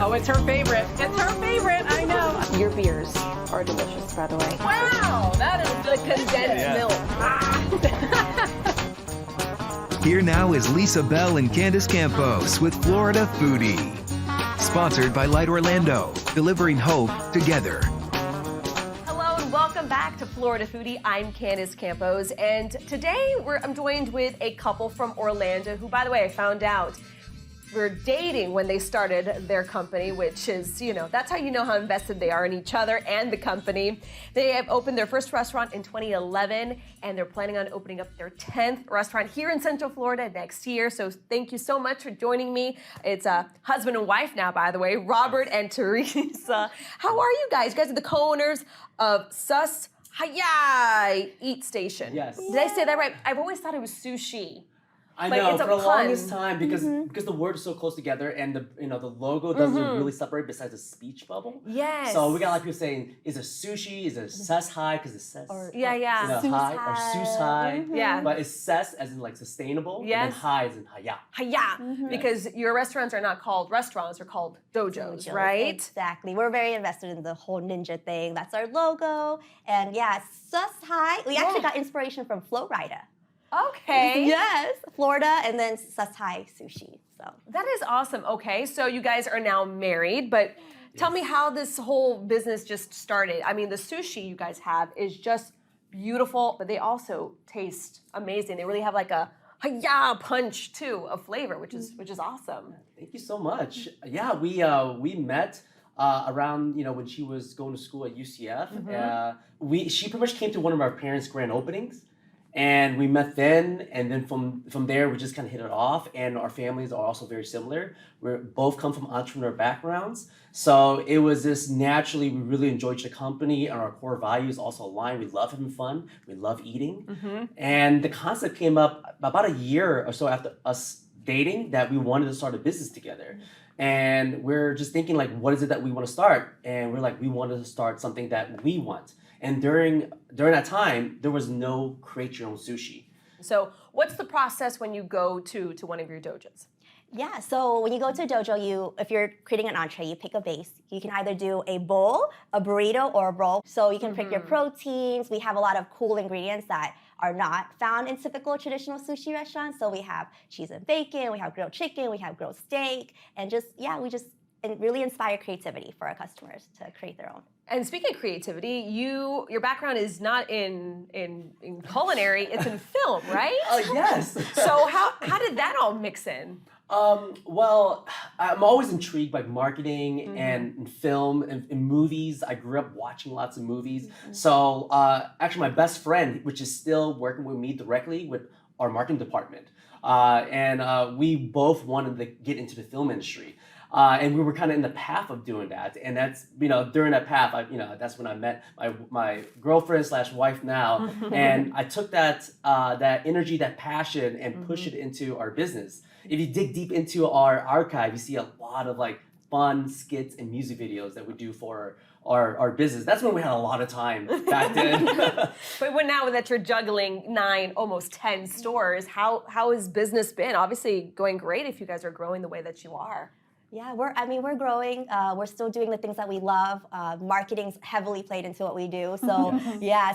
Oh, it's her favorite. It's her favorite. I know. Your beers are delicious, by the way. Wow, that is the condensed milk. Here now is Lisa Bell and Candace Campos with Florida Foodie. Sponsored by Light Orlando, delivering hope together. Hello and welcome back to Florida Foodie. I'm Candace Campos, and today I'm joined with a couple from Orlando who, by the way, I found out were dating when they started their company, which is, that's how you know how invested they are in each other and the company. They have opened their first restaurant in 2011, and they're planning on opening up their 10th restaurant here in Central Florida next year. So thank you so much for joining me. It's a husband and wife now, by the way, Robert and Teresa. How are you guys? You guys are the co-owners of Sus Hi Eatstation. Yes. Did I say that right? I've always thought it was sushi. I But know it's a for the pun. longest time because the words are so close together and the logo doesn't really separate besides the speech bubble. Yes. So we got a lot of people saying, is it sushi? Is it Sus Hi? Because it's Sus. Yeah. Sus Hi or Sus Hi. Yeah. But it's Sus as in like sustainable. Yes. And then Hi as in Haya. Hiya, because your restaurants are not called restaurants, they're called dojos, right? Exactly. We're very invested in the whole ninja thing. That's our logo. And yeah, Sus Hi. We actually got inspiration from Flow Rider. Okay. Yes, Florida, and then Sus Hi Sushi. So That is awesome. Okay, so you guys are now married, but tell me how this whole business just started. I mean, the sushi you guys have is just beautiful, but they also taste amazing. They really have like a hiya punch too of flavor, which is awesome. Thank you so much. Yeah, we met around when she was going to school at UCF. She pretty much came to one of our parents' grand openings. And we met then, and then from there, we just kind of hit it off. And our families are also very similar. We both come from entrepreneur backgrounds. So it was just naturally, we really enjoyed the company, and our core values also align. We love having fun. We love eating. And the concept came up about a year or so after us dating that we wanted to start a business together. And we're just thinking like, what is it that we want to start? And we're like, we wanted to start something that we want. And during that time, there was no create your own sushi. So what's the process when you go to one of your dojos? yeah, so when you go to a dojo, if you're creating an entree, you pick a base. You can either do a bowl, a burrito, or a roll. So you can pick your proteins. We have a lot of cool ingredients that are not found in typical traditional sushi restaurants. So we have cheese and bacon, we have grilled chicken, we have grilled steak, and really inspire creativity for our customers to create their own. And speaking of creativity, your background is not in culinary, it's in film, right? Yes. So how did that all mix in? Well, I'm always intrigued by marketing and film and movies. I grew up watching lots of movies. So actually my best friend, which is still working with me directly with our marketing department, and we both wanted to get into the film industry. And we were kind of in the path of doing that, and that's during that path, that's when I met my girlfriend / wife now, and I took that energy, that passion, and pushed it into our business. If you dig deep into our archive, you see a lot of like fun skits and music videos that we do for our business. That's when we had a lot of time back then. But now that you're juggling 9, almost 10 stores, how has business been? Obviously going great if you guys are growing the way that you are. Yeah, we're growing. We're still doing the things that we love. Marketing's heavily played into what we do. So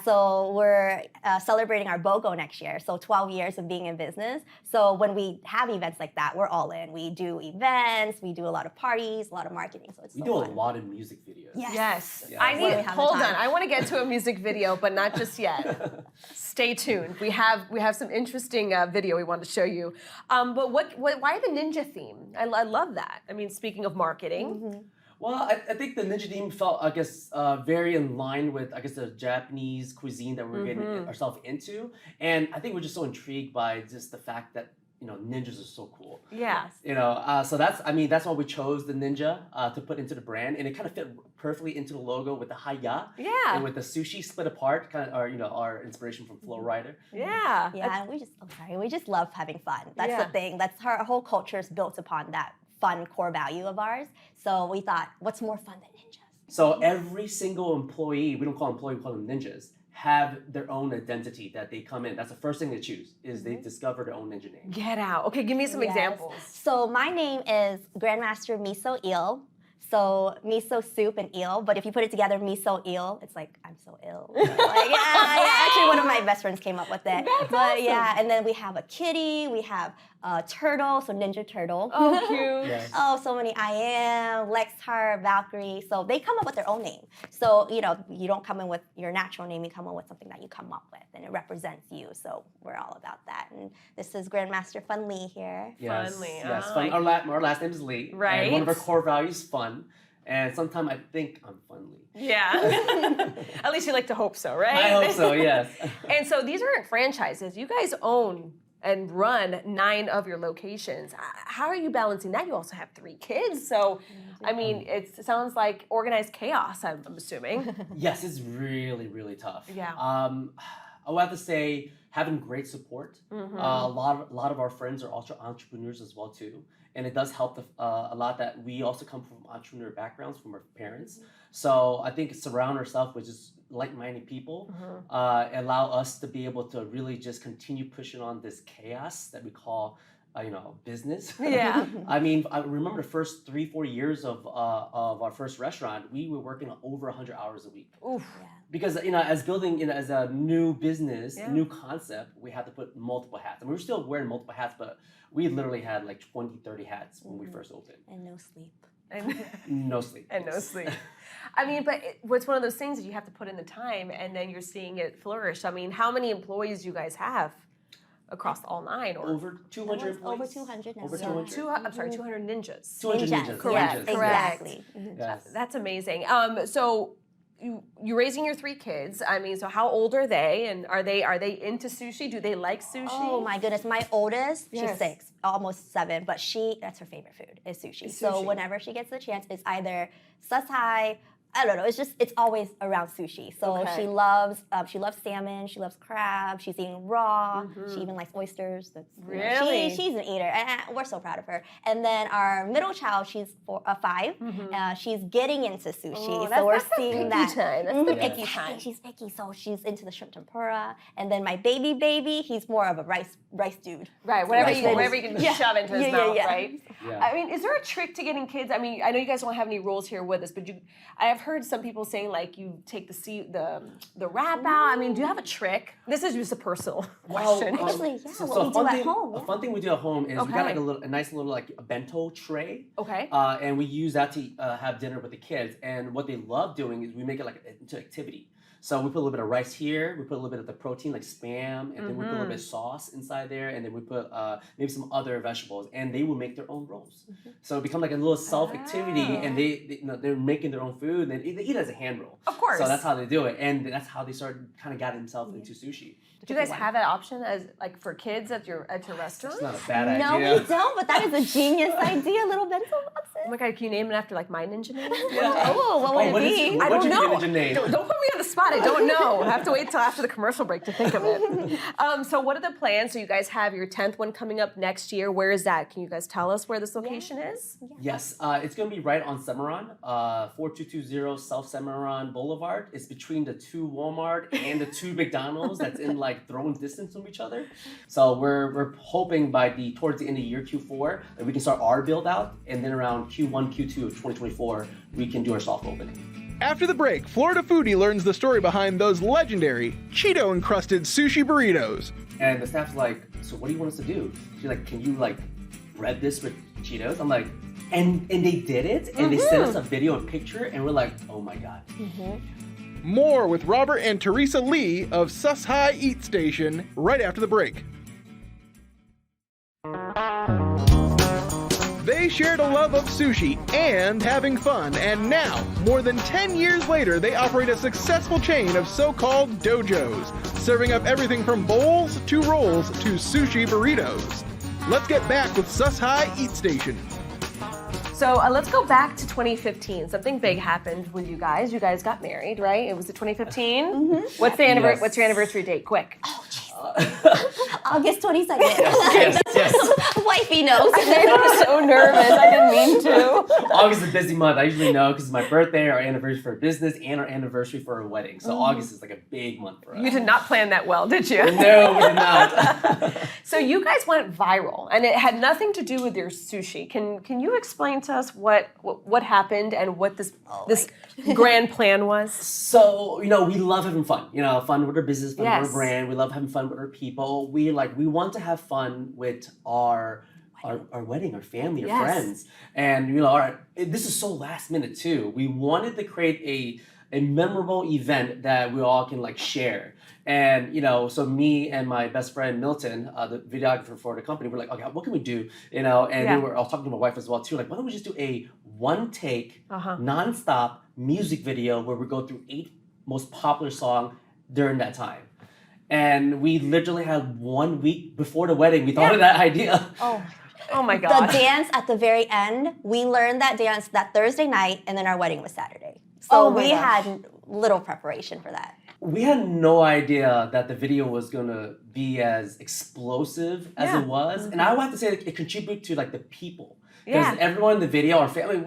so we're celebrating our BOGO next year. So 12 years of being in business. So when we have events like that, we're all in. We do events, we do a lot of parties, a lot of marketing. So it's We so do fun. a lot of music videos. Yes. Yeah. Hold on. I want to get to a music video, but not just yet. Stay tuned. We have some interesting video we want to show you. But why the ninja theme? I love that. I mean, speaking of marketing. Well, I think the ninja theme felt, I guess, very in line with, I guess, the Japanese cuisine that we're getting ourselves into. And I think we're just so intrigued by just the fact that, ninjas are so cool. Yeah. So that's why we chose the ninja to put into the brand. And it kind of fit perfectly into the logo with the Haya. Yeah. And with the sushi split apart, kind of our inspiration from Flow Rider. Yeah. Yeah, and we just love having fun. That's the thing. That's our whole culture is built upon that fun core value of ours. So we thought, what's more fun than ninjas? So every single employee, we don't call them employees, we call them ninjas, have their own identity that they come in. That's the first thing they choose, is they discover their own ninja name. Get out. Okay, give me some examples. So my name is Grandmaster Miso Il. So miso soup and eel, but if you put it together, miso eel, it's like, I'm so ill. Like, yeah, actually one of my best friends came up with it. That's awesome. Yeah, and then we have a kitty, we have a turtle, so Ninja Turtle. Oh, cute. Yes. Oh, so many I am, Lexhart, Valkyrie. So they come up with their own name. So, you know, you don't come in with your natural name, you come in with something that you come up with and it represents you. So we're all about that. And this is Grandmaster Fun Lee here. Yes. Fun, Lee. Yes. Oh, Fun. Our last name is Lee. Right. And one of our core values is fun. And sometimes I think I'm fun Lee. Yeah. At least you like to hope so, right? I hope so, yes. And so these aren't franchises. You guys own and run 9 of your locations. How are you balancing that? You also have 3 kids. So, I mean, it sounds like organized chaos, I'm assuming. Yes, it's really, really tough. Yeah. I would have to say having great support. Mm-hmm. A lot of our friends are also entrepreneurs as well too, and it does help a lot that we also come from entrepreneur backgrounds from our parents. So I think surround ourselves with just like-minded people, allow us to be able to really just continue pushing on this chaos that we call business. Yeah. I mean, I remember the first 3-4 years of our first restaurant, we were working over 100 hours a week. Oof. Yeah. Because as building as a new business, Yeah. new concept, we had to put multiple hats. And we were still wearing multiple hats, but we literally had like 20, 30 hats when we first opened. And no sleep. And, No sleep. and no sleep. I mean, but what's one of those things that you have to put in the time and then you're seeing it flourish. I mean, how many employees do you guys have across all 9? Or Over 200 employees. Over 200 now. Over Yeah. 200. I'm sorry, 200 ninjas. 200 ninjas. Correct, Ninjas. correct. Exactly. Yes. That's amazing. So you're raising your 3 kids. I mean, so how old are they? And are they into sushi? Do they like sushi? Oh my goodness, my oldest, Yes. she's 6, almost 7, but that's her favorite food is sushi. So Sushi. whenever she gets the chance, it's either Sus Hi, I don't know, it's always around sushi. So Okay. she loves salmon, she loves crab, she's eating raw, she even likes oysters. Really? She's an eater, and we're so proud of her. And then our middle child, she's 5, she's getting into sushi. Oh, so we're that's the seeing picky that. time. That's the Mhm, picky exactly. time. She's picky, so she's into the shrimp tempura. And then my baby, he's more of a rice dude. Right, whatever Rice you, bowls. whatever you can Yeah. shove into his Yeah, yeah, mouth, yeah. right? Yeah. I mean, is there a trick to getting kids? I mean, I know you guys don't have any rules here with us, but I have heard some people saying like you take the wrap out. I mean, do you have a trick? This is just a personal question. Actually, yeah, So what we a do fun at thing, home, A yeah. fun thing we do at home is we got Okay. like a nice little like a bento tray. Okay. And we use that to have dinner with the kids. And what they love doing is we make it like into activity. So we put a little bit of rice here, we put a little bit of the protein like spam, and then we put a little bit of sauce inside there, and then we put maybe some other vegetables, and they will make their own rolls. So it becomes like a little self-activity, and they're making their own food, and they eat it as a hand roll. Of course. So that's how they do it, and that's how they got themselves into sushi. Do you guys have that option as like for kids at your restaurant? It's not a bad No, idea. we don't, but that is a genius idea, little bento boxes. Oh my god, can you name it after like my ninja name? Oh, what would it be? I don't What's know. your ninja name? Don't put me on the spot. I don't know. I have to wait till after the commercial break to think of it. So what are the plans? So you guys have your 10th one coming up next year. Where is that? Can you guys tell us where this location is? Yes, it's going to be right on Cimarron, 4220 South Cimarron Boulevard. It's between the 2 Walmart and the 2 McDonald's that's in like throwing distance from each other. So we're hoping by towards the end of year Q4 that we can start our build out, and then around Q1, Q2 of 2024 we can do our soft opening. After the break, Florida Foodie learns the story behind those legendary Cheeto-encrusted sushi burritos. And the staff's like, so what do you want us to do? She's like, can you like bread this with Cheetos? I'm like, and they did it, and they sent us a video and picture, and we're like, oh my god. More with Robert and Teresa Ly of Sus Hi Eatstation right after the break. They shared a love of sushi and having fun, and now, more than 10 years later, they operate a successful chain of so-called dojos, serving up everything from bowls to rolls to sushi burritos. Let's get back with Sus Hi Eatstation. So let's go back to 2015. Something big happened with you guys. You guys got married, right? It was 2015. What's the Yes. What's your anniversary date? Quick. August 22nd. Yes. Wifey knows. I'm so nervous. I didn't mean to. August is a busy month. I usually know because it's my birthday, our anniversary for business, and our anniversary for our wedding. So August is like a big month for us. You did not plan that well, did you? No, we did not. So you guys went viral, and it had nothing to do with your sushi. Can you explain to us what happened and what this grand plan was? So, we love having fun. Fun with our business, fun with Yes. our brand. We love having fun with our people. We want to have fun with our wedding, our family, our Yes. friends. And, this is so last minute too. We wanted to create a memorable event that we all can share. And, so me and my best friend Milton, the videographer for the company, we're like, okay, what can we do? And I was talking to my wife as well too, why don't we just do a one take, nonstop music video where we go through 8 most popular songs during that time. And we literally had 1 week before the wedding, we thought of that idea. Oh my God. The dance at the very end, we learned that dance that Thursday night, and then our wedding was Saturday. So we had little preparation for that. We had no idea that the video was gonna be as explosive as it was, and I would have to say it contributed to the people. Because everyone in the video, our family,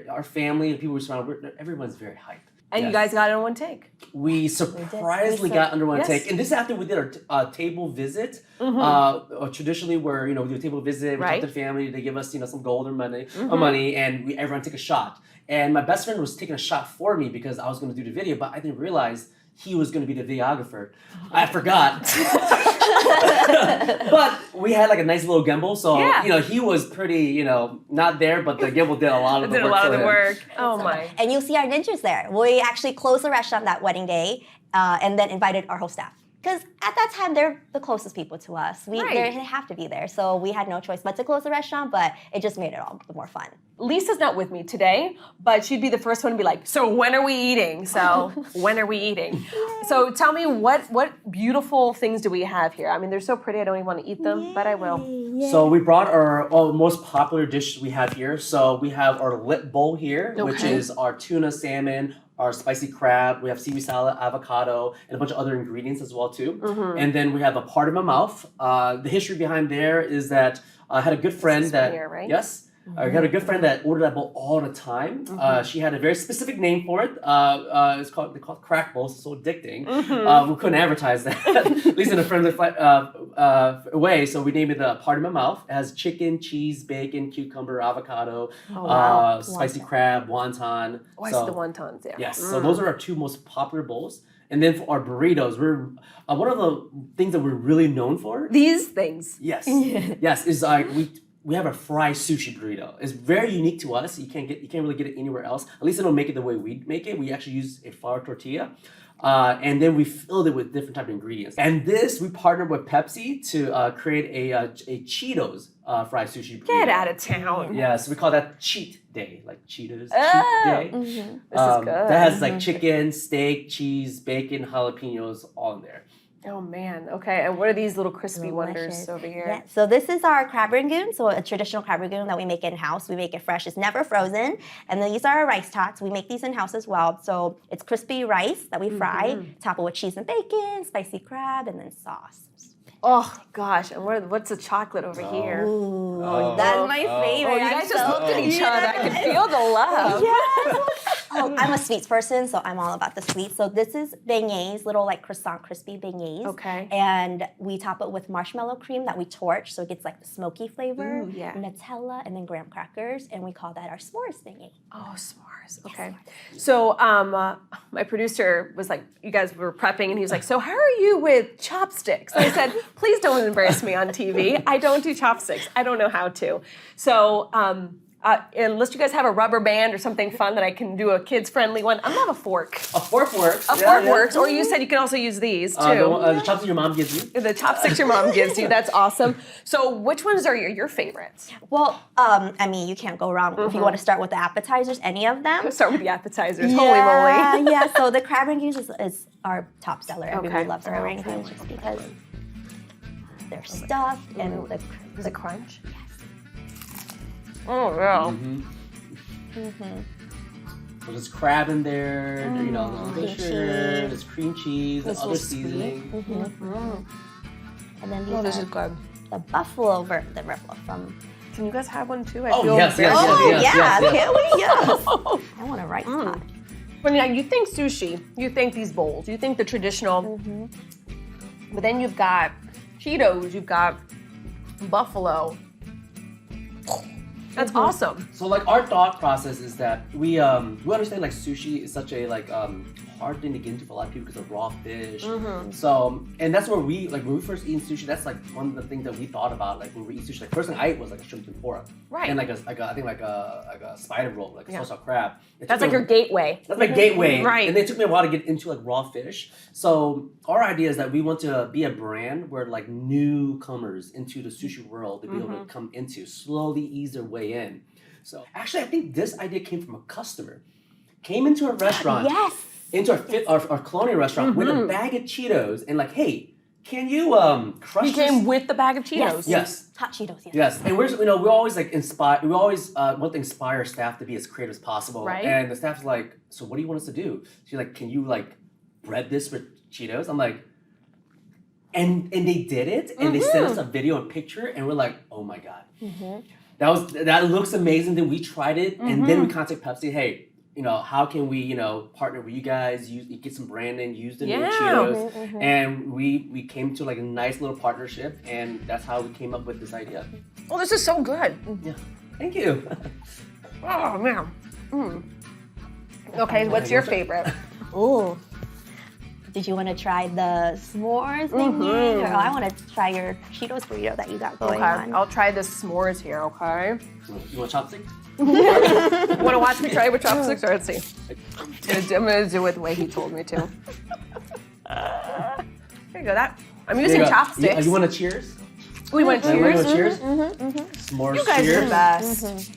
our family, the people we surround, everyone's very hyped. And you guys got it in one take. We surprisingly got under one take, and this is after we did our table visit. Traditionally, where we do a table visit, we talk to the family, they give us some gold or money, and everyone take a shot. And my best friend was taking a shot for me because I was going to do the video, but I didn't realize he was going to be the videographer. I forgot. But we had a nice little gimbal, so he was pretty not there, but the gimbal did a lot of the work. Oh my! And you'll see our ninjas there. We actually closed the restaurant that wedding day, and then invited our whole staff. Because at that time, they're the closest people to us. They have to be there. So we had no choice but to close the restaurant, but it just made it all the more fun. Lisa's not with me today, but she'd be the first one to be like, so when are we eating? So when are we eating? So tell me, what beautiful things do we have here? I mean, they're so pretty, I don't even want to eat them, but I will. So we brought our most popular dishes we have here. So we have our lip bowl here, which is our tuna salmon, our spicy crab, we have seaweed salad, avocado, and a bunch of other ingredients as well too. And then we have a part of my mouth. The history behind there is that I had a good friend that here, right? Yes. I had a good friend that ordered that bowl all the time. She had a very specific name for it. They're called crack bowls. It's so addicting. We couldn't advertise that, at least in a friendly way. So we named it a part of my mouth. It has chicken, cheese, bacon, cucumber, avocado, spicy crab, wonton. Oh, I see the wontons there. Yes. So those are our 2 most popular bowls. And then for our burritos, we're one of the things that we're really known for. These things. Yes. Yes. Is we have a fried sushi burrito. It's very unique to us. You can't really get it anywhere else. At least they don't make it the way we make it. We actually use a flour tortilla. And then we filled it with different type of ingredients. And this, we partnered with Pepsi to create a Cheetos fried sushi burrito. Get out of town. Yeah, so we call that cheat day, like Cheetos cheat day. This is good. That has chicken, steak, cheese, bacon, jalapenos, all in there. Oh man, okay. And what are these little crispy wonders Delicious. over here? Yeah. So this is our crab rangoon, so a traditional crab rangoon that we make in-house. We make it fresh, it's never frozen. And then these are our rice tots. We make these in-house as well. So it's crispy rice that we fry, top it with cheese and bacon, spicy crab, and then sauce. Oh gosh, and what's the chocolate over here? Ooh, that's my favorite. Oh, you guys just looked at each other. I can feel the love. Yes. I'm a sweets person, so I'm all about the sweets. So this is beignets, little croissant crispy beignets. Okay. And we top it with marshmallow cream that we torch, so it gets the smoky flavor. Ooh, yeah. Nutella, and then graham crackers, and we call that our s'mores beignet. Oh, s'mores. Okay. So my producer was like, you guys were prepping, and he was like, so how are you with chopsticks? And I said, please don't embarrass me on TV. I don't do chopsticks. I don't know how to. So unless you guys have a rubber band or something fun that I can do a kids-friendly one, I'm gonna have a fork. A fork works. A fork works. Or you said you can also use these too. The chopsticks your mom gives you. The chopsticks your mom gives you. That's awesome. So which ones are your favorites? Well, I mean, you can't go wrong if you want to start with the appetizers, any of them. Let's start with the appetizers. Holy moly. Yeah, so the crab rangoons is our top seller. Everybody loves our Okay. rangoons just because they're stuffed and the crunch. Yes. Oh yeah. So there's crab in there, there's Cream sugar, cheese. there's cream cheese, and other seasoning. And then these Oh, this are is good. the buffalo the ripple from. Can you guys have one too? I Oh, feel yes, very- yes, Oh yes, yeah, yes. can we? Yes. I want a right spot. But yeah, you think sushi, you think these bowls, you think the traditional, but then you've got Cheetos, you've got buffalo. That's awesome. So like our thought process is that we understand like sushi is such a hard thing to get into for a lot of people because of raw fish. So and that's where we like when we first eat sushi. That's like one of the things that we thought about like when we eat sushi. Like first thing I ate was like a shrimp tempura, Right. And like a spider roll, like a sauce crab. It That's took like me- your gateway. That's my gateway, Right. And it took me a while to get into like raw fish. So our idea is that we want to be a brand where like newcomers into the sushi world to be able to come into, slowly ease their way in. So actually, I think this idea came from a customer. Came into a restaurant, Yes. into our colonial restaurant with a bag of Cheetos and like, hey, can you crush You came this? with the bag of Cheetos. Yes. Hot Cheetos. Yes. Yes, and we're always like inspire. We always want to inspire staff to be as creative as possible. Right. And the staff's like, so what do you want us to do? She's like, can you like bread this with Cheetos? I'm like, and they did it, and they sent us a video and picture, and we're like, oh my god, that looks amazing. Then we tried it, and then we contacted Pepsi. Hey, how can we partner with you guys? Get some branding, use the new Cheetos, and we came to like a nice little partnership, and that's how we came up with this idea. Oh, this is so good. Yeah, thank you. Oh, man. Okay, what's your favorite? Ooh. Did you want to try the s'mores thingy? Or I want to try your Cheetos burrito that you got going Okay, on. I'll try the s'mores here, okay? You want chopsticks? Want to watch me try it with chopsticks? Or let's see. I'm going to do it the way he told me to. There you go. I'm There using you go. chopsticks. You want a cheers? We went You want cheers. a cheers? S'mores You guys are cheers. the best.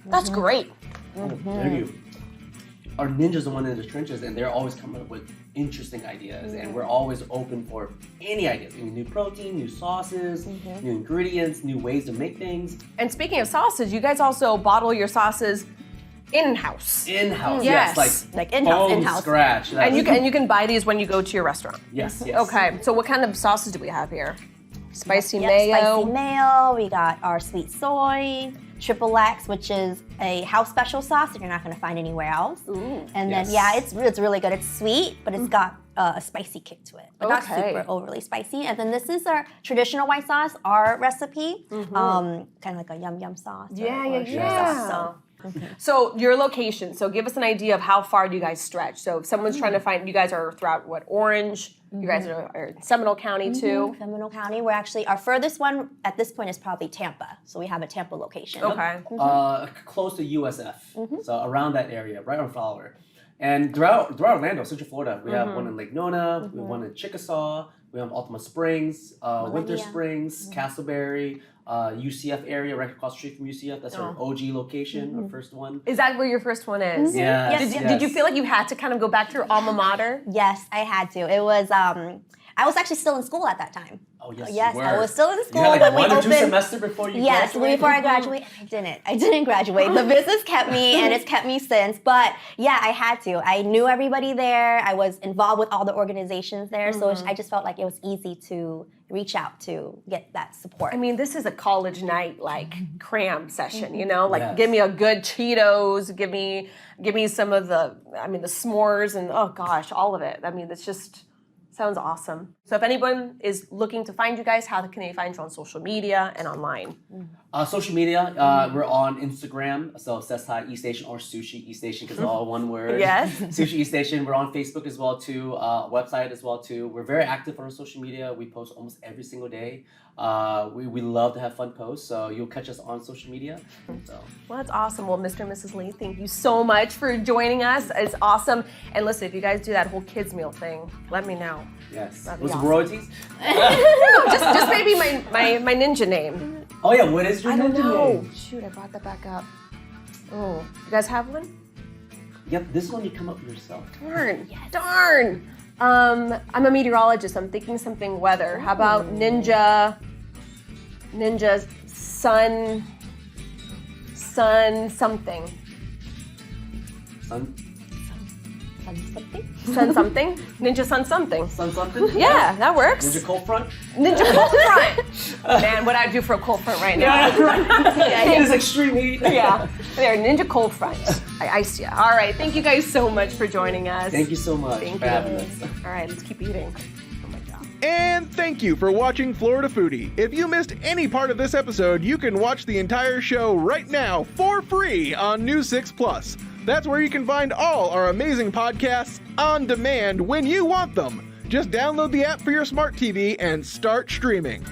That's great. Thank you. Our ninjas are the one in the trenches, and they're always coming up with interesting ideas, and we're always open for any ideas. Any new protein, new sauces, new ingredients, new ways to make things. And speaking of sauces, you guys also bottle your sauces in-house. In-house, Yes. yes, Like in-house, from in-house. scratch. And you can buy these when you go to your restaurant. Yes, yes. Okay, so what kind of sauces do we have here? Spicy Yep, mayo. Spicy mayo. We got our sweet soy, triple X, which is a house special sauce that you're not going to find anywhere else. And Yes. then it's really good. It's sweet, but it's got a spicy kick to it, but not Okay. super overly spicy. And then this is our traditional white sauce, our recipe, kind of like a yum yum sauce. or sugar sauce. So So your location. So give us an idea of how far do you guys stretch. So if someone's trying to find, you guys are throughout what, Orange? You guys are in Seminole County too. Seminole County. We're actually our furthest one at this point is probably Tampa. So we have a Tampa location. Okay. Close to USF, so around that area, right on Fowler. And throughout Orlando, Central Florida, we have one in Lake Nona, we have one in Chickasaw, we have Altima Springs, Winter Springs, Castleberry, UCF area, right across the street from UCF. That's our OG location, our first one. Is that where your first one is? Yes, Did you feel like you had to kind of go back to your alma mater? Yes, I had to. It was I was actually still in school at that time. Oh, yes, Yes, you were. I was still in school You had like when we one or two opened. semesters before you Yes, graduated? before I graduated, I didn't graduate. The business kept me, and it's kept me since. But yeah, I had to. I knew everybody there. I was involved with all the organizations there, so I just felt like it was easy to reach out to get that support. I mean, this is a college night like cram session, you know? Like Yes. give me a good Cheetos, give me some of the s'mores and oh gosh, all of it. I mean, it's just sounds awesome. So if anyone is looking to find you guys, how can they find you on social media and online? Social media, we're on Instagram, so Sus Hi Eatstation or Sushi Eatstation, because it's all one word. Yes. Sushi Eatstation. We're on Facebook as well too, website as well too. We're very active on our social media. We post almost every single day. We love to have fun posts, so you'll catch us on social media. So. Well, that's awesome. Well, Mr. and Mrs. Lee, thank you so much for joining us. It's awesome. And listen, if you guys do that whole kids meal thing, let me know. Yes. That'd be Was it awesome. royalties? No, just maybe my ninja name. Oh yeah, what is your I don't ninja know. name? Shoot, I brought that back up. Oh, you guys have one? Yep, this one you come up with yourself. Darn. Darn. I'm a meteorologist. I'm thinking something weather. How about ninja sun something? something. Sun something? Ninja sun something. Sun something? Yeah, that works. Ninja cold front? Ninja cold front. Man, what I'd do for a cold front right now. It is extreme heat. Yeah. There, Ninja cold front. I iced you. All right, thank you guys so much for joining us. Thank you so much Thank for you. having us. All right, let's keep eating. Oh my God. And thank you for watching Florida Foodie. If you missed any part of this episode, you can watch the entire show right now for free on News 6 Plus. That's where you can find all our amazing podcasts on demand when you want them. Just download the app for your smart TV and start streaming.